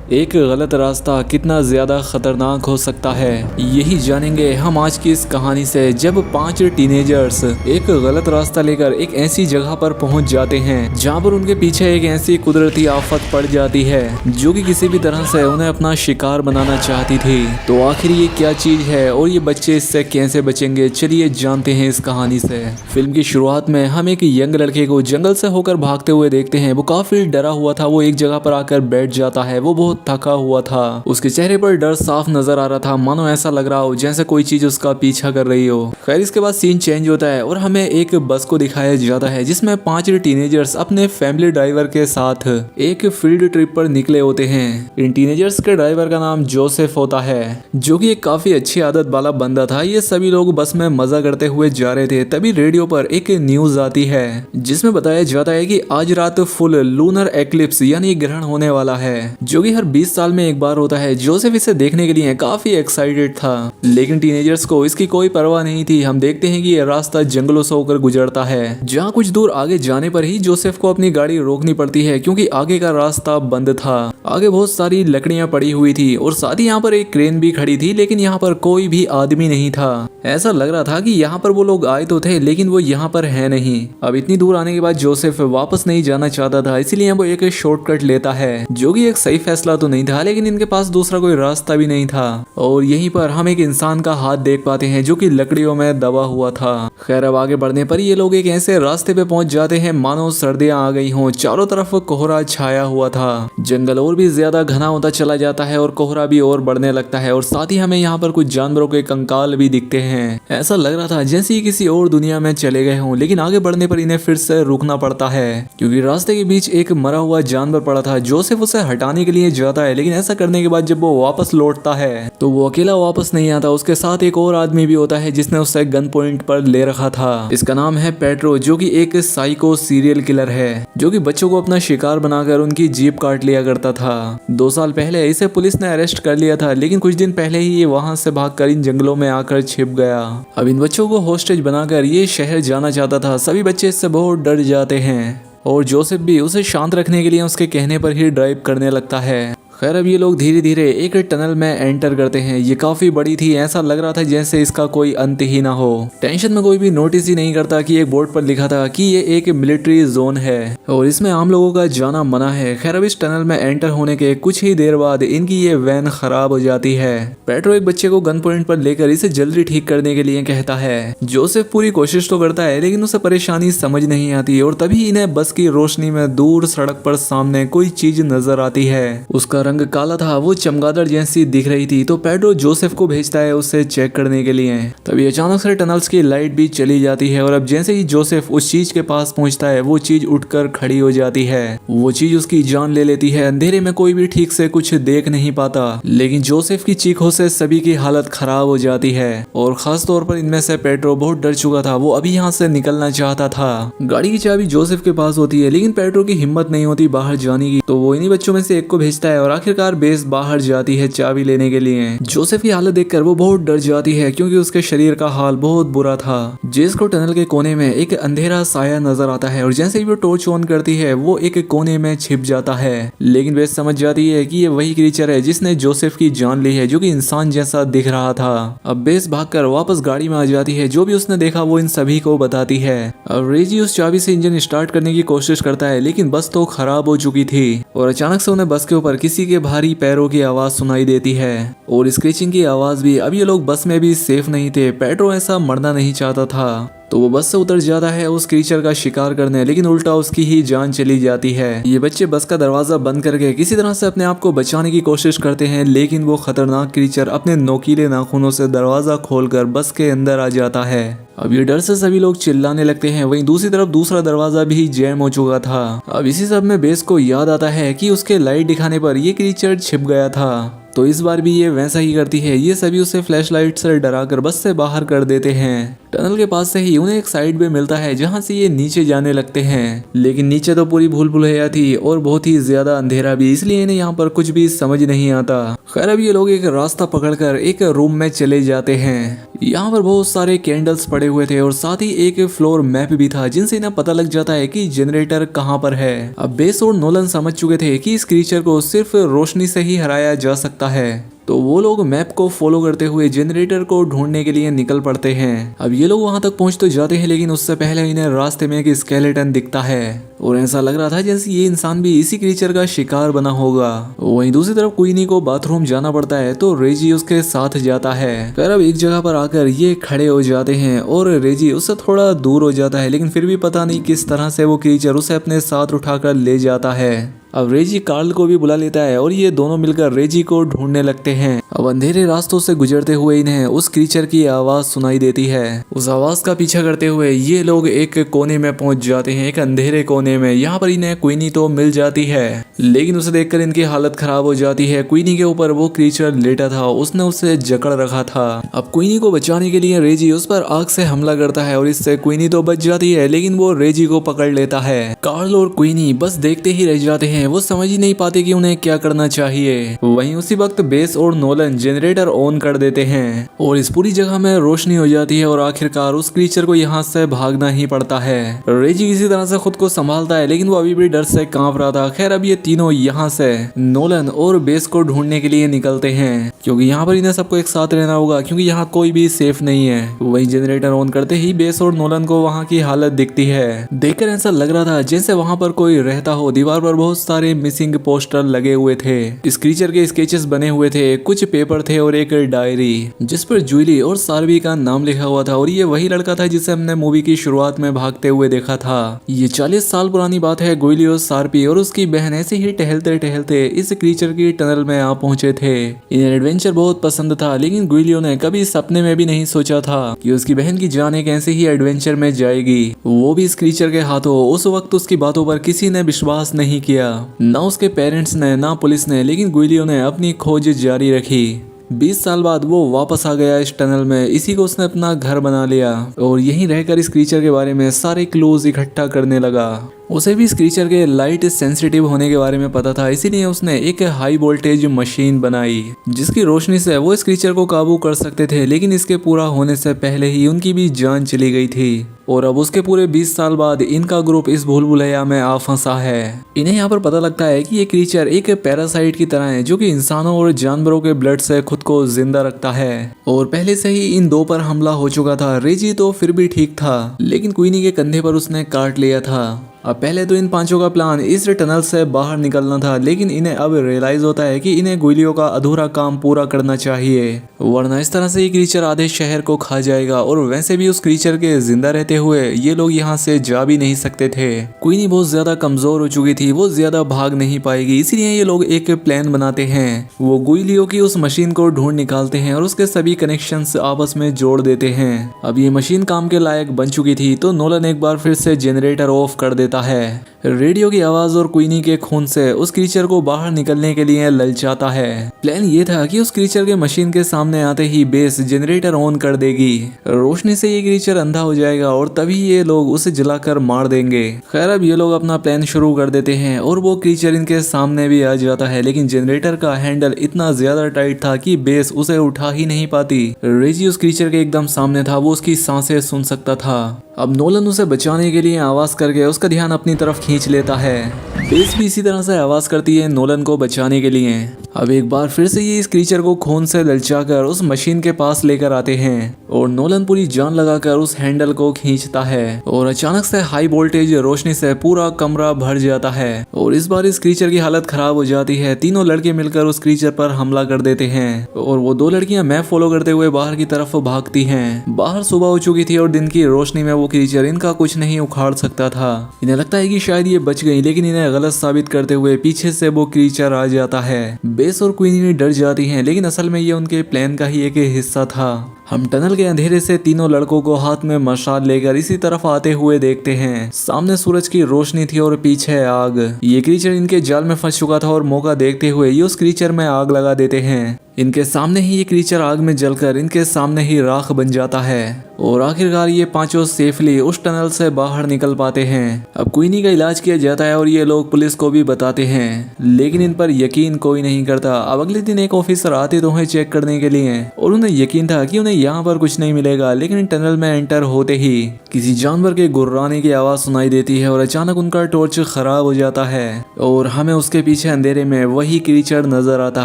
एक गलत रास्ता कितना ज्यादा खतरनाक हो सकता है, यही जानेंगे हम आज की इस कहानी से। जब 5 टीनेजर्स एक गलत रास्ता लेकर एक ऐसी जगह पर पहुंच जाते हैं जहां पर उनके पीछे एक ऐसी कुदरती आफत पड़ जाती है जो कि किसी भी तरह से उन्हें अपना शिकार बनाना चाहती थी। तो आखिर ये क्या चीज है और ये बच्चे इससे कैसे बचेंगे, चलिए जानते हैं इस कहानी से। फिल्म की शुरुआत में हम एक यंग लड़के को जंगल से होकर भागते हुए देखते हैं। वो काफी डरा हुआ था, वो एक जगह पर आकर बैठ जाता है। वो बहुत थका हुआ था, उसके चेहरे पर डर साफ नजर आ रहा था, मानो ऐसा लग रहा हो जैसे कोई चीज उसका पीछा कर रही हो। खैर इसके बाद सीन चेंज होता है और हमें एक बस को दिखाया जाता है जिसमें 5 टीनेजर्स अपने फैमिली ड्राइवर के साथ एक फील्ड ट्रिप पर निकले होते हैं। इन टीनेजर्स के ड्राइवर का नाम जोसेफ होता है जो कि एक काफी अच्छी आदत वाला बंदा था। ये सभी लोग बस में मजा करते हुए जा रहे थे, तभी रेडियो पर एक न्यूज आती है जिसमें बताया जाता है कि आज रात फुल लूनर एक्लिप्स यानी ग्रहण होने वाला है जो कि हर 20 साल में एक बार होता है। जोसेफ इसे देखने के लिए काफी एक्साइटेड था, लेकिन टीनेजर्स को इसकी कोई परवाह नहीं थी। हम देखते हैं कि यह रास्ता जंगलों से होकर गुजरता है जहां कुछ दूर आगे जाने पर ही जोसेफ को अपनी गाड़ी रोकनी पड़ती है क्योंकि आगे का रास्ता बंद था। आगे बहुत सारी लकड़ियां पड़ी हुई थी और साथ ही यहाँ पर एक क्रेन भी खड़ी थी, लेकिन यहाँ पर कोई भी आदमी नहीं था। ऐसा लग रहा था कि यहाँ पर वो लोग आए तो थे लेकिन वो यहाँ पर है नहीं। अब इतनी दूर आने के बाद जोसेफ वापस नहीं जाना चाहता था, इसीलिए वो एक शॉर्टकट लेता है जो कि एक सही फैसला तो नहीं था, लेकिन इनके पास दूसरा कोई रास्ता भी नहीं था। और यहीं पर हम एक इंसान का हाथ देख पाते हैं जो कि लकड़ियों में दबा हुआ था। खैर अब आगे बढ़ने पर ये लोग एक ऐसे रास्ते पे पहुंच जाते हैं मानो सर्दियां आ गई हों। चारों तरफ कोहरा छाया हुआ था, जंगल और भी ज्यादा घना होता चला जाता है और कोहरा भी और बढ़ने लगता है। और साथ ही हमें यहाँ पर कुछ जानवरों के कंकाल भी दिखते हैं। ऐसा लग रहा था जैसे ही किसी और दुनिया में चले गए हों, लेकिन आगे बढ़ने पर इन्हें फिर से रुकना पड़ता है क्योंकि रास्ते के बीच एक मरा हुआ जानवर पड़ा था। जोसेफ उसे हटाने के लिए जाता है, लेकिन ऐसा करने के बाद जब वो वापस लौटता है तो वो अकेला वापस नहीं आता, उसके साथ एक और आदमी भी होता है जिसने उसे गन पॉइंट पर ले रखा था। इसका नाम है पेट्रो जो कि एक साइको सीरियल किलर है जो कि बच्चों को अपना शिकार बनाकर उनकी जीप काट लिया करता था। 2 साल पहले इसे पुलिस ने अरेस्ट कर लिया था, लेकिन कुछ दिन पहले ही ये वहां से भागकर इन जंगलों में आकर छिप गया। अब इन बच्चों को होस्टेज बनाकर ये शहर जाना चाहता था। सभी बच्चे इससे बहुत डर जाते हैं और जोसेफ भी उसे शांत रखने के लिए उसके कहने पर ही ड्राइव करने लगता है। खैर अब ये लोग धीरे धीरे एक टनल में एंटर करते हैं। ये काफी बड़ी थी, ऐसा लग रहा था जैसे इसका कोई अंत ही ना हो। टेंशन में कोई भी नोटिस ही नहीं करता कि एक बोर्ड पर लिखा था कि ये एक मिलिट्री जोन है और इसमें आम लोगों का जाना मना है। खैर अब इस टनल में एंटर होने के कुछ ही देर बाद इनकी ये वैन खराब हो जाती है। पेट्रो एक बच्चे को गन पॉइंट पर लेकर इसे जल्दी ठीक करने के लिए कहता है। जोसेफ पूरी कोशिश तो करता है लेकिन उसे परेशानी समझ नहीं आती और तभी इन्हें बस की रोशनी में दूर सड़क पर सामने कोई चीज नजर आती है। उसका रंग काला था, वो चमगादड़ जैसी दिख रही थी। तो पेड्रो जोसेफ को भेजता है उसे चेक करने के लिए। तभी अचानक से टनल्स की लाइट भी चली जाती है और अब जैसे ही जोसेफ उस चीज के पास पहुंचता है वो चीज उठकर खड़ी हो जाती है। वो चीज उसकी जान ले लेती है। अंधेरे में कोई भी ठीक से कुछ देख नहीं पाता, लेकिन जोसेफ की चीखों से सभी की हालत खराब हो जाती है और खास तौर पर इनमें से पेड्रो बहुत डर चुका था। वो अभी यहाँ से निकलना चाहता था। गाड़ी की चाबी जोसेफ के पास होती है, लेकिन पेड्रो की हिम्मत नहीं होती बाहर जाने की। तो वो इन्हीं बच्चों में से एक को भेजता है और आखिरकार बेस बाहर जाती है चाबी लेने के लिए। जोसेफ की हालत देखकर वो बहुत डर जाती है क्योंकि उसके शरीर का हाल बहुत बुरा था। जेस को टनल के कोने में एक अंधेरा साया नजर आता है और जैसे ही वो टॉर्च ऑन करती है वो एक कोने में छिप जाता है। लेकिन बेस समझ जाती है कि ये वही क्रीचर है जिसने जोसेफ की जान ली है, जो कि इंसान जैसा दिख रहा था। अब बेस भागकर वापस गाड़ी में आ जाती है। जो भी उसने देखा वो इन सभी को बताती है। अब रेजी उस चाबी से इंजन स्टार्ट करने की कोशिश करता है, लेकिन बस तो खराब हो चुकी थी और अचानक से उन्हें बस के ऊपर किसी के भारी पैरों की आवाज सुनाई देती है और स्क्रेचिंग की आवाज भी। अब ये लोग बस में भी सेफ नहीं थे। पेट्रो ऐसा मरना नहीं चाहता था तो वो बस से उतर जाता है उस क्रीचर का शिकार करने, लेकिन उल्टा उसकी ही जान चली जाती है। ये बच्चे बस का दरवाजा बंद करके किसी तरह से अपने आप को बचाने की कोशिश करते हैं, लेकिन वो खतरनाक क्रीचर अपने नोकीले नाखूनों से दरवाजा खोलकर बस के अंदर आ जाता है। अब ये डर से सभी लोग चिल्लाने लगते हैं। वहीं दूसरी तरफ दूसरा दरवाजा भी जैम हो चुका था। अब इसी सब में बेस को याद आता है कि उसके लाइट दिखाने पर ये क्रीचर छिप गया था, तो इस बार भी ये वैसा ही करती है। ये सभी उसे फ्लैशलाइट से डराकर बस से बाहर कर देते हैं। टनल के पास से ही उन्हें एक साइड वे मिलता है जहाँ से ये नीचे जाने लगते हैं, लेकिन नीचे तो पूरी भूल भुलैया थी और बहुत ही ज्यादा अंधेरा भी, इसलिए इन्हें यहाँ पर कुछ भी समझ नहीं आता। खैर अब ये लोग एक रास्ता पकड़कर एक रूम में चले जाते हैं। यहाँ पर बहुत सारे कैंडल्स पड़े हुए थे और साथ ही एक फ्लोर मैप भी था जिनसे इन्हें पता लग जाता है कि जनरेटर कहाँ पर है। अब बेस और नोलन समझ चुके थे कि इस क्रीचर को सिर्फ रोशनी से ही हराया जा सकता है, तो वो लोग मैप को फॉलो करते हुए जनरेटर को ढूंढने के लिए निकल पड़ते हैं। अब ये लोग वहां तक पहुंच तो जाते हैं, लेकिन उससे पहले इन्हें रास्ते में एक स्केलेटन दिखता है और ऐसा लग रहा था जैसे ये इंसान भी इसी क्रीचर का शिकार बना होगा। वहीं दूसरी तरफ क्वीनी को बाथरूम जाना पड़ता है तो रेजी उसके साथ जाता है। फिर अब एक जगह पर आकर ये खड़े हो जाते हैं और रेजी उससे थोड़ा दूर हो जाता है, लेकिन फिर भी पता नहीं किस तरह से वो क्रीचर उसे अपने साथ उठाकर ले जाता है। अब रेजी कार्ल को भी बुला लेता है और ये दोनों मिलकर रेजी को ढूंढने लगते हैं। अब अंधेरे रास्तों से गुजरते हुए इन्हें उस क्रीचर की आवाज सुनाई देती है। उस आवाज का पीछा करते हुए ये लोग एक कोने में पहुंच जाते हैं, एक अंधेरे कोने में। यहाँ पर इन्हें क्वीनी तो मिल जाती है, लेकिन उसे देखकर इनकी हालत खराब हो जाती है। क्वीनी के ऊपर वो क्रीचर लेटा था, उसने उसे जकड़ रखा था। अब क्वीनी को बचाने के लिए रेजी उस पर आग से हमला करता है और इससे क्वीनी तो बच जाती है, लेकिन वो रेजी को पकड़ लेता है। कार्ल और क्वीनी बस देखते ही रह जाते हैं, वो समझ ही नहीं पाते कि उन्हें क्या करना चाहिए। वहीं उसी वक्त बेस और नोलन जनरेटर ऑन कर देते हैं और इस पूरी जगह में रोशनी हो जाती है और आखिरकार उस क्रीचर को यहाँ से भागना ही पड़ता है। रेजी किसी तरह से खुद को संभालता है, लेकिन वो अभी भी डर से कांप रहा था। खैर अब ये तीनों यहाँ से नोलन और बेस को ढूंढने के लिए निकलते हैं, क्योंकि यहाँ पर इन्हें सबको एक साथ रहना होगा, क्योंकि यहाँ कोई भी सेफ नहीं है। वही जनरेटर ऑन करते ही बेस और नोलन को वहाँ की हालत दिखती है। देखकर ऐसा लग रहा था जैसे वहाँ पर कोई रहता हो। दीवार पर बहुत सारे मिसिंग पोस्टर लगे हुए थे, इस क्रीचर के स्केचेस बने हुए थे, कुछ पेपर थे और एक डायरी जिस पर जूली और सार्वी का नाम लिखा हुआ था। और ये वही लड़का था जिसे हमने मूवी की शुरुआत में भागते हुए देखा था। ये 40 साल पुरानी बात है। जूली और सार्वी और उसकी बहन ऐसे ही टहलते टहलते इस क्रीचर की टनल में आ पहुंचे थे। इन्हें एडवेंचर बहुत पसंद था, लेकिन जूली ने कभी सपने में भी नहीं सोचा था कि उसकी बहन की जान एक ऐसे ही एडवेंचर में जाएगी, वो भी इस क्रीचर के हाथों। उस वक्त उसकी बातों पर किसी ने विश्वास नहीं किया, ना उसके पेरेंट्स ने ना पुलिस ने, लेकिन गुइलियो ने अपनी खोज जारी रखी। 20 साल बाद वो वापस आ गया इस टनल में। इसी को उसने अपना घर बना लिया और यहीं रहकर इस क्रीचर के बारे में सारे क्लूज इकट्ठा करने लगा। उसे भी इस क्रीचर के लाइट सेंसिटिव होने के बारे में पता था, इसीलिए उसने एक हाई वोल्टेज मशीन बनाई जिसकी रोशनी से वो इस क्रीचर को काबू कर सकते थे। लेकिन इसके पूरा होने से पहले ही उनकी भी जान चली गई थी और अब उसके पूरे 20 साल बाद इनका ग्रुप इस भूल भुलैया में आ फंसा है। इन्हें यहाँ पर पता लगता है कि ये क्रीचर एक पैरासाइट की तरह है जो कि इंसानों और जानवरों के ब्लड से खुद को जिंदा रखता है और पहले से ही इन दो पर हमला हो चुका था। रेजी तो फिर भी ठीक था, लेकिन क्वीनी के कंधे पर उसने काट लिया था। अब पहले तो इन पांचों का प्लान इस टनल से बाहर निकलना था, लेकिन इन्हें अब रियलाइज होता है कि इन्हें गुइलियो का अधूरा काम पूरा करना चाहिए, वरना इस तरह से ये क्रीचर आधे शहर को खा जाएगा। और वैसे भी उस क्रीचर के जिंदा रहते हुए ये लोग यहाँ से जा भी नहीं सकते थे। क्वीनी बहुत ज्यादा कमजोर हो चुकी थी, वो ज्यादा भाग नहीं पाएगी, इसीलिए ये लोग एक प्लान बनाते हैं। वो गुइलियो की उस मशीन को ढूंढ निकालते हैं और उसके सभी कनेक्शंस आपस में जोड़ देते हैं। अब ये मशीन काम के लायक बन चुकी थी, तो नोलन एक बार फिर से जनरेटर ऑफ कर देता है। रेडियो की आवाज और क्वीनी के खून से उस क्रीचर को बाहर निकलने के लिए ललचाता है। प्लान ये था कि उस क्रीचर के मशीन के सामने आते ही बेस जनरेटर ऑन कर देगी, रोशनी से ये क्रीचर अंधा हो जाएगा और तभी ये लोग उसे जलाकर मार देंगे। खैर अब ये लोग अपना प्लान शुरू कर देते हैं और वो क्रीचर इनके सामने भी आ जाता है, लेकिन जनरेटर का हैंडल इतना ज्यादा टाइट था कि बेस उसे उठा ही नहीं पाती। रेजी उस क्रीचर के एकदम सामने था, वो उसकी सांसें सुन सकता था। अब नोलन उसे बचाने के लिए आवाज करके उसका ध्यान अपनी तरफ खींच लेता है। बेस भी इसी तरह से आवाज करती है नोलन को बचाने के लिए। अब एक बार फिर से ये इस क्रीचर को खून से ललचाकर उस मशीन के पास लेकर आते हैं और नोलन पूरी जान लगाकर उस हैंडल को खींचता है और अचानक से हाई वोल्टेज रोशनी से पूरा कमरा भर जाता है और इस बार इस क्रीचर की हालत खराब हो जाती है। तीनों लड़के मिलकर उस क्रीचर पर हमला कर देते हैं और वो दो लड़कियां मैप फॉलो करते हुए बाहर की तरफ भागती हैं। बाहर सुबह हो चुकी थी और दिन की रोशनी में वो क्रीचर इनका कुछ नहीं उखाड़ सकता था। इन्हें लगता है कि शायद ये बच गई, लेकिन इन्हें गलत साबित करते हुए पीछे से वो क्रीचर आ जाता है। बेस और क्वीनी डर जाती हैं, लेकिन असल में ये उनके प्लान का ही एक हिस्सा था। हम टनल के अंधेरे से तीनों लड़कों को हाथ में मशाल लेकर इसी तरफ आते हुए देखते हैं। सामने सूरज की रोशनी थी और पीछे आग। ये क्रीचर इनके जाल में फंस चुका था और मौका देखते हुए ये उस क्रीचर में आग लगा देते हैं। इनके सामने ही ये क्रीचर आग में जलकर इनके सामने ही राख बन जाता है और आखिरकार ये पांचों सेफली उस टनल से बाहर निकल पाते हैं। अब क्वीनी का इलाज किया जाता है और ये लोग पुलिस को भी बताते हैं, लेकिन इन पर यकीन कोई नहीं करता। अब अगले दिन एक ऑफिसर आते तो उन्हें चेक करने के लिए और उन्हें यकीन था कि उन्हें यहाँ पर कुछ नहीं मिलेगा, लेकिन टनल में एंटर होते ही किसी जानवर के गुर्राने की आवाज सुनाई देती है और अचानक उनका टॉर्च खराब हो जाता है और हमें उसके पीछे अंधेरे में वही क्रीचर नजर आता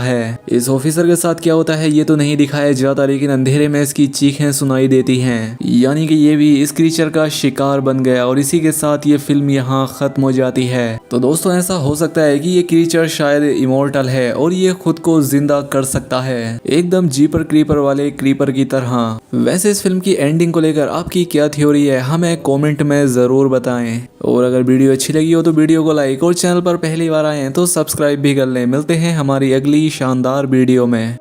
है। इस ऑफिसर के साथ क्या होता है ये तो नहीं दिखाया जाता, लेकिन अंधेरे में इसकी चीखें सुनाई देती हैं, यानी कि ये भी इस क्रीचर का शिकार बन गया और इसी के साथ ये फिल्म यहाँ खत्म हो जाती है। तो दोस्तों ऐसा हो सकता है कि ये क्रीचर शायद इमोर्टल है और ये खुद को जिंदा कर सकता है, एकदम जीपर क्रीपर वाले क्रीपर की तरह। वैसे इस फिल्म की एंडिंग को लेकर आपकी क्या थ्योरी है हमें कमेंट में जरूर बताएं, और अगर वीडियो अच्छी लगी हो तो वीडियो को लाइक और चैनल पर पहली बार आए हैं तो सब्सक्राइब भी कर लें। मिलते हैं हमारी अगली शानदार वीडियो में।